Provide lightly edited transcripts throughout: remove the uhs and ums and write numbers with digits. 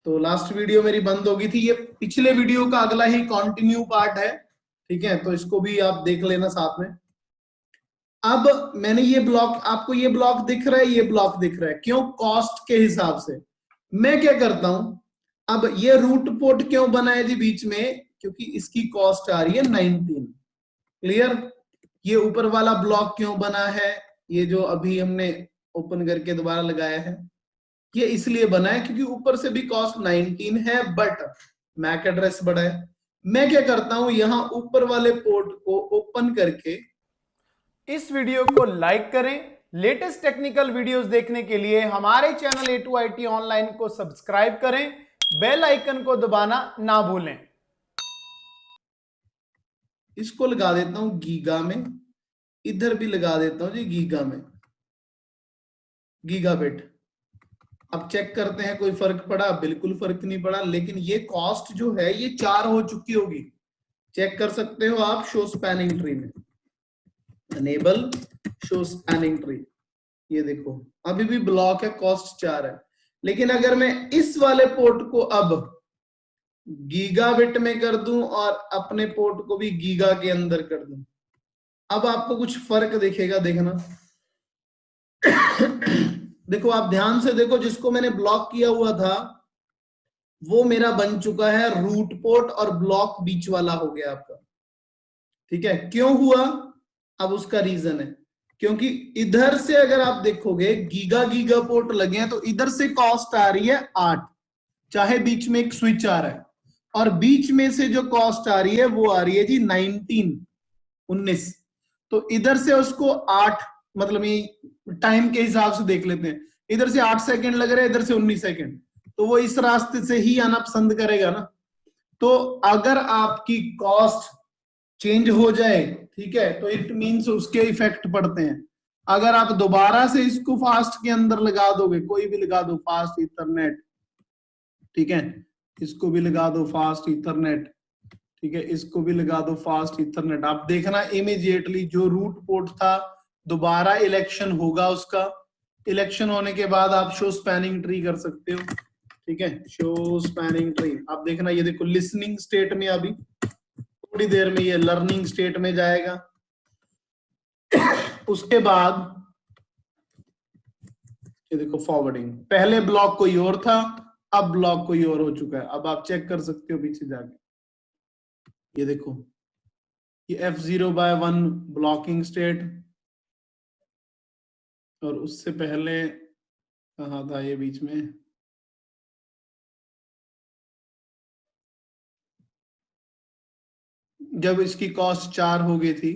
तो last video मेरी बंद हो गई थी, ये पिछले वीडियो का अगला ही कंटिन्यू पार्ट है, ठीक है। तो इसको भी आप देख लेना साथ में। अब मैंने ये ब्लॉक, आपको ये ब्लॉक दिख रहा है, ये ब्लॉक दिख रहा है, क्यों? कॉस्ट के हिसाब से। मैं क्या करता हूं, अब ये रूट पोर्ट क्यों बना है जी बीच में? क्योंकि इसकी कॉस्ट आ रही है 19। क्लियर? ये ऊपर वाला ब्लॉक क्यों बना है, ये जो अभी हमने ओपन करके दोबारा लगाया है, ये इसलिए बना है क्योंकि ऊपर से भी कॉस्ट 19 है, बट मैक एड्रेस बड़ा है। मैं क्या करता हूं, यहां ऊपर वाले पोर्ट को ओपन करके इस वीडियो को लाइक करें। लेटेस्ट टेक्निकल वीडियोस देखने के लिए हमारे चैनल A2IT ऑनलाइन को सब्सक्राइब करें, बेल आइकन को दबाना ना भूलें। इसको लगा देता हूं गीगा में, इधर भी लगा देता हूं जी गीगा में, गीगाबिट। अब चेक करते हैं कोई फर्क पड़ा? बिल्कुल फर्क नहीं पड़ा, लेकिन ये कॉस्ट जो है ये 4 हो चुकी होगी। चेक कर सकते हो आप शो स्पैनिंग ट्री में, अनेबल शो स्पैनिंग ट्री, ये देखो अभी भी ब्लॉक है, कॉस्ट 4 है। लेकिन अगर मैं इस वाले पोर्ट को अब गीगाबिट में कर दूं और अपने पोर्ट को भी गीगा के अंदर कर दूं, अब आपको कुछ फर्क दिखेगा, देखना। देखो आप ध्यान से देखो, जिसको मैंने ब्लॉक किया हुआ था वो मेरा बन चुका है रूट पोर्ट, और ब्लॉक बीच वाला हो गया आपका। ठीक है, क्यों हुआ? अब उसका रीजन है, क्योंकि इधर से अगर आप देखोगे गीगा गीगा पोर्ट लगे हैं, तो इधर से कॉस्ट आ रही है 8, चाहे बीच में एक स्विच आ रहा है, और बीच में से जो कॉस्ट आ रही है वो आ रही है जी 19। तो इधर से उसको 8, मतलब ये टाइम के हिसाब से देख लेते हैं, इधर से 8 सेकंड लग रहे हैं, इधर से 19 सेकंड, तो वो इस रास्ते से ही आना पसंद करेगा ना। तो अगर आपकी कॉस्ट चेंज हो जाए, ठीक है, तो इट मींस उसके इफेक्ट पड़ते हैं। अगर आप दोबारा से इसको फास्ट के अंदर लगा दोगे, कोई भी लगा दो, फास्ट इथरनेट, ठीक है, इसको भी लगा दो फास्ट इथरनेट, ठीक है, इसको भी लगा दो फास्ट इथरनेट, आप देखना इमीडिएटली जो रूट पोर्ट था दोबारा इलेक्शन होगा उसका। इलेक्शन होने के बाद आप शो स्पैनिंग ट्री कर सकते हो, ठीक है, शो स्पैनिंग ट्री। आप देखना ये देखो लिसनिंग स्टेट में, अभी थोड़ी देर में ये लर्निंग स्टेट में जाएगा। उसके बाद ये देखो फॉरवर्डिंग, पहले ब्लॉक कोई और था, अब ब्लॉक कोई और हो चुका है। अब आप चेक कर सकते हो पीछे जाके, ये देखो ये F0/1 ब्लॉकिंग स्टेट, और उससे पहले कहा था ये बीच में, जब इसकी कॉस्ट 4 हो गई थी,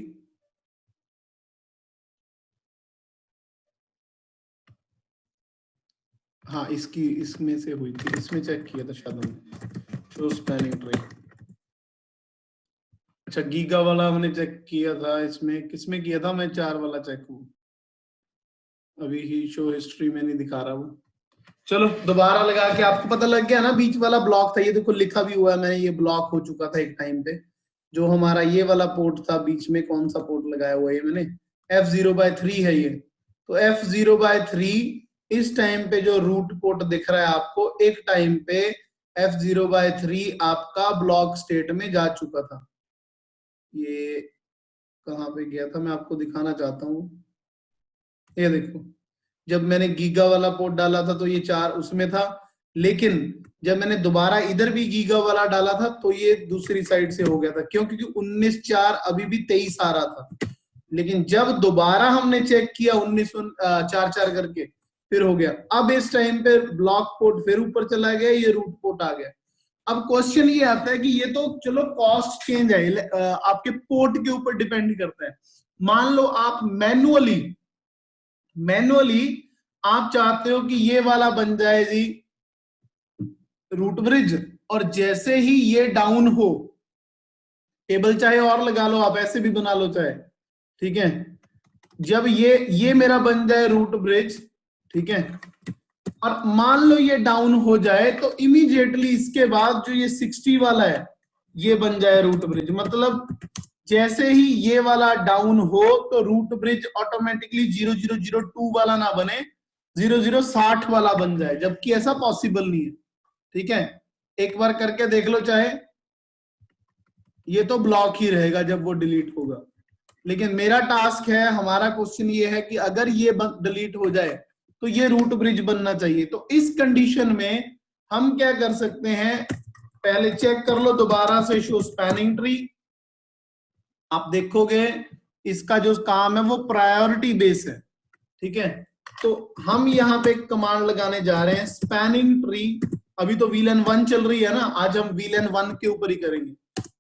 हाँ इसकी इसमें से हुई थी, इसमें चेक किया था शायद हमने शो स्पैनिंग ट्री। अच्छा गीगा वाला हमने चेक किया था, इसमें किसमें किया था? मैं 4 वाला चेक हूँ, अभी ही शो हिस्ट्री में नहीं दिखा रहा वो। चलो दोबारा लगा के आपको पता लग गया ना, बीच वाला ब्लॉक था, ये देखो लिखा भी हुआ है मैंने, ये ब्लॉक हो चुका था एक टाइम पे। जो हमारा ये वाला पोर्ट था बीच में, कौन सा पोर्ट लगाया हुआ है ये मैंने? F0/3 है ये। तो F0/3 इस टाइम पे जो रूट पोर्ट दिख रहा है आपको, एक टाइम पे F0/3 आपका ब्लॉक स्टेट में जा चुका था। ये कहाँ पे गया था, मैं आपको दिखाना चाहता हूँ। ये देखो जब मैंने गीगा वाला पोर्ट डाला था तो ये 4 उसमें था, लेकिन जब मैंने दोबारा इधर भी गीगा वाला डाला था तो ये दूसरी साइड से हो गया था। क्यों? क्योंकि 19/4 अभी भी 23 आ रहा था, लेकिन जब दोबारा हमने चेक किया 19/4 करके, फिर हो गया। अब इस टाइम पे ब्लॉक पोर्ट फिर ऊपर चला गया, ये रूट पोर्ट आ गया। अब क्वेश्चन ये आता है कि ये तो चलो कॉस्ट चेंज है, आपके पोर्ट के ऊपर डिपेंड करता है। मान लो आप मैनुअली आप चाहते हो कि ये वाला बन जाए जी रूट ब्रिज, और जैसे ही ये डाउन हो, टेबल चाहे और लगा लो, आप ऐसे भी बना लो चाहे, ठीक है, जब ये मेरा बन जाए रूट ब्रिज, ठीक है, और मान लो ये डाउन हो जाए, तो इमीडिएटली इसके बाद जो ये 60 वाला है ये बन जाए रूट ब्रिज। मतलब जैसे ही ये वाला डाउन हो तो रूट ब्रिज ऑटोमेटिकली 0002 वाला ना बने, 0060 वाला बन जाए, जबकि ऐसा पॉसिबल नहीं है। ठीक है, एक बार करके देख लो, चाहे ये तो ब्लॉक ही रहेगा जब वो डिलीट होगा, लेकिन मेरा टास्क है, हमारा क्वेश्चन ये है कि अगर ये डिलीट हो जाए तो ये रूट ब्रिज बनना चाहिए। तो इस कंडीशन में हम क्या कर सकते हैं, पहले चेक कर लो दोबारा से शो स्पैनिंग ट्री। आप देखोगे इसका जो काम है वो प्रायोरिटी बेस है, ठीक है। तो हम यहाँ पे कमांड लगाने जा रहे हैं स्पैनिंग ट्री। अभी तो VLAN 1 चल रही है ना, आज हम VLAN 1 के ऊपर ही करेंगे।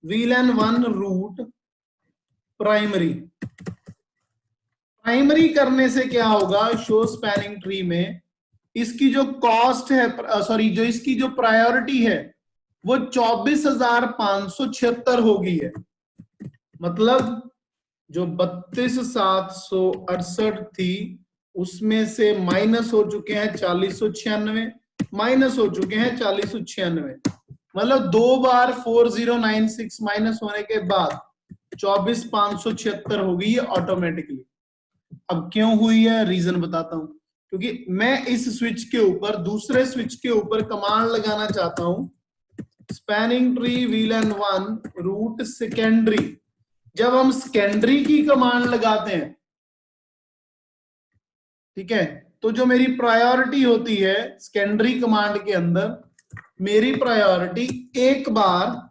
VLAN 1 root primary. प्राइमरी करने से क्या होगा, शो स्पैनिंग ट्री में इसकी जो कॉस्ट है, सॉरी जो इसकी जो प्रायोरिटी है वो 24,576 हो गई है। मतलब जो 32,768 थी उसमें से माइनस हो चुके हैं 4,196, माइनस हो चुके हैं 4,196, मतलब 2 बार 4096 माइनस होने के बाद 24,576 हो गई है ऑटोमेटिकली। अब क्यों हुई है, रीजन बताता हूं। क्योंकि मैं इस स्विच के ऊपर, दूसरे स्विच के ऊपर कमांड लगाना चाहता हूं spanning tree VLAN 1 root secondary. जब हम सेकेंडरी की कमांड लगाते हैं, ठीक है, तो जो मेरी प्रायोरिटी होती है सेकेंडरी कमांड के अंदर, मेरी प्रायोरिटी एक बार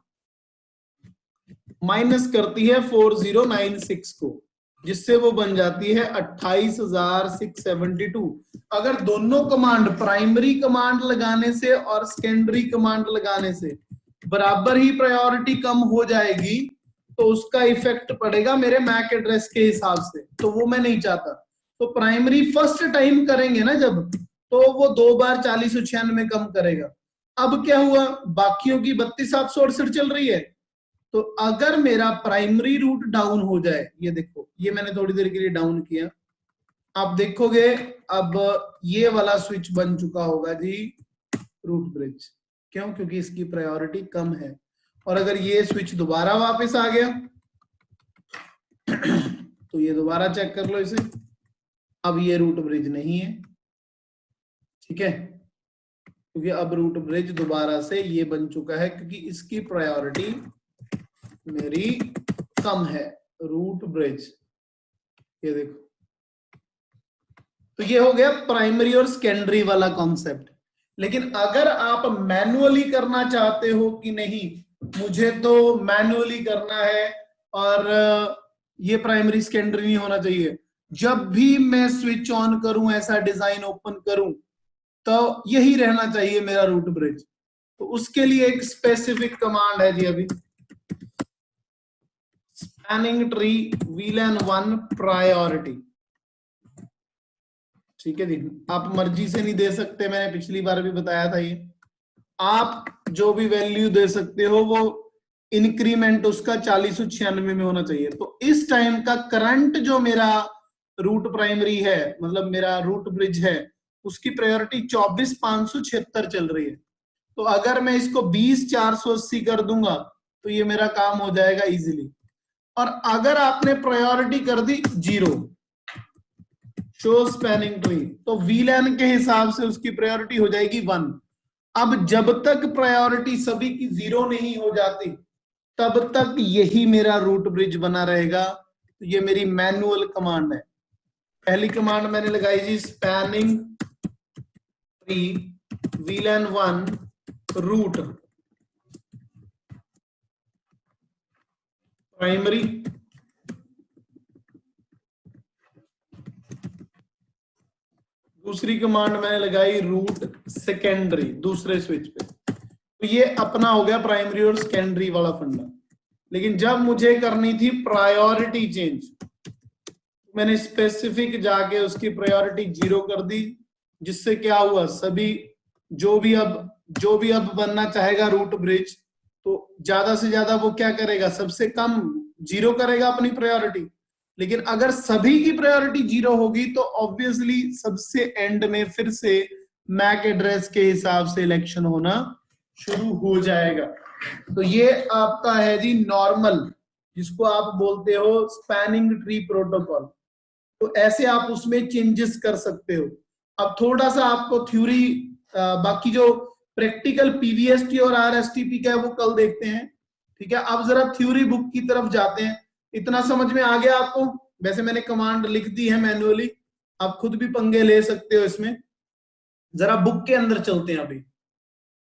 माइनस करती है 4096 को, जिससे वो बन जाती है 28,672। अगर दोनों कमांड, प्राइमरी कमांड लगाने से और सेकेंडरी कमांड लगाने से बराबर ही प्रायोरिटी कम हो जाएगी तो उसका इफेक्ट पड़ेगा मेरे मैक एड्रेस के हिसाब से, तो वो मैं नहीं चाहता। तो प्राइमरी फर्स्ट टाइम करेंगे ना जब, तो वो 2 बार 4096 कम करेगा। अब क्या हुआ, बाकियों की 32,768 चल रही है, तो अगर मेरा प्राइमरी रूट डाउन हो जाए, ये देखो ये मैंने थोड़ी देर के लिए डाउन किया, आप देखोगे अब ये वाला स्विच बन चुका होगा जी रूट ब्रिज। क्यों, क्योंकि इसकी प्रायोरिटी कम है। और अगर ये स्विच दोबारा वापस आ गया तो ये दोबारा चेक कर लो इसे, अब ये रूट ब्रिज नहीं है, ठीक है, क्योंकि अब रूट ब्रिज दोबारा से ये बन चुका है क्योंकि इसकी प्रायोरिटी मेरी कम है, रूट ब्रिज। ये देखो, तो ये हो गया प्राइमरी और सेकेंडरी वाला कॉन्सेप्ट। लेकिन अगर आप मैनुअली करना चाहते हो कि नहीं मुझे तो मैनुअली करना है और ये प्राइमरी सेकेंडरी नहीं होना चाहिए, जब भी मैं स्विच ऑन करूं, ऐसा डिजाइन ओपन करूं, तो यही रहना चाहिए मेरा रूट ब्रिज, तो उसके लिए एक स्पेसिफिक कमांड है जी अभी, स्पैनिंग ट्री VLAN 1 प्रायोरिटी। ठीक है जी, आप मर्जी से नहीं दे सकते, मैंने पिछली बार भी बताया था ये, आप जो भी वैल्यू दे सकते हो वो इंक्रीमेंट उसका 4096 में होना चाहिए। तो इस टाइम का करंट जो मेरा रूट प्राइमरी है, मतलब मेरा रूट ब्रिज है, उसकी प्रायोरिटी 24,576 चल रही है। तो अगर मैं इसको 20,480 कर दूंगा तो ये मेरा काम हो जाएगा इजीली। और अगर आपने प्रायोरिटी कर दी 0 शो स्पैनिंग ट्री, तो VLAN के हिसाब से उसकी प्रायोरिटी हो जाएगी 1। अब जब तक प्रायोरिटी सभी की 0 नहीं हो जाती तब तक यही मेरा रूट ब्रिज बना रहेगा। तो ये मेरी मैनुअल कमांड है। पहली कमांड मैंने लगाई जी spanning tree VLAN 1 root primary, दूसरी कमांड मैंने लगाई रूट सेकेंडरी दूसरे स्विच पे। तो ये अपना हो गया प्राइमरी और सेकेंडरी वाला फंडा। लेकिन जब मुझे करनी थी प्रायोरिटी चेंज, मैंने स्पेसिफिक जाके उसकी प्रायोरिटी 0 कर दी, जिससे क्या हुआ, सभी जो भी अब बनना चाहेगा रूट ब्रिज, तो ज्यादा से ज्यादा वो क्या करेगा, सबसे कम 0 करेगा अपनी प्रायोरिटी। लेकिन अगर सभी की प्रायोरिटी 0 होगी तो ऑब्वियसली सबसे एंड में फिर से मैक एड्रेस के हिसाब से इलेक्शन होना शुरू हो जाएगा। तो ये आपका है जी नॉर्मल, जिसको आप बोलते हो स्पैनिंग ट्री प्रोटोकॉल। तो ऐसे आप उसमें चेंजेस कर सकते हो। अब थोड़ा सा आपको थ्योरी, बाकी जो प्रैक्टिकल पीवीएसटी और आरएसटीपी का है वो कल देखते हैं, ठीक है। अब जरा थ्योरी बुक की तरफ जाते हैं। इतना समझ में आ गया आपको? वैसे मैंने कमांड लिख दी है मैन्युअली, आप खुद भी पंगे ले सकते हो इसमें। जरा बुक के अंदर चलते हैं अभी।